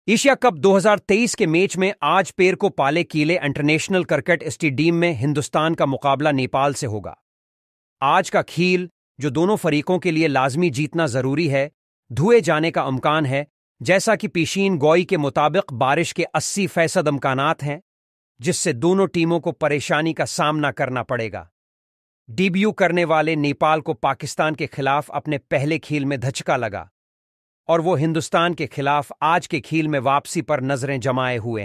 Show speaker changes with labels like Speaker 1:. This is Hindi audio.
Speaker 1: एशिया कप 2023 के मैच में आज पेर को पाले कीले इंटरनेशनल क्रिकेट स्टेडियम में हिंदुस्तान का मुकाबला नेपाल से होगा। आज का खेल जो दोनों फरीकों के लिए लाजमी जीतना जरूरी है, धुए जाने का इम्कान है, जैसा कि पेशीन गोई के मुताबिक बारिश के 80% इम्कानात हैं, जिससे दोनों टीमों को परेशानी का सामना करना पड़ेगा। डेब्यू करने वाले नेपाल को पाकिस्तान के खिलाफ अपने पहले खेल में धचका लगा और वो हिंदुस्तान के खिलाफ आज के खेल में वापसी पर नजरें जमाए हुए हैं।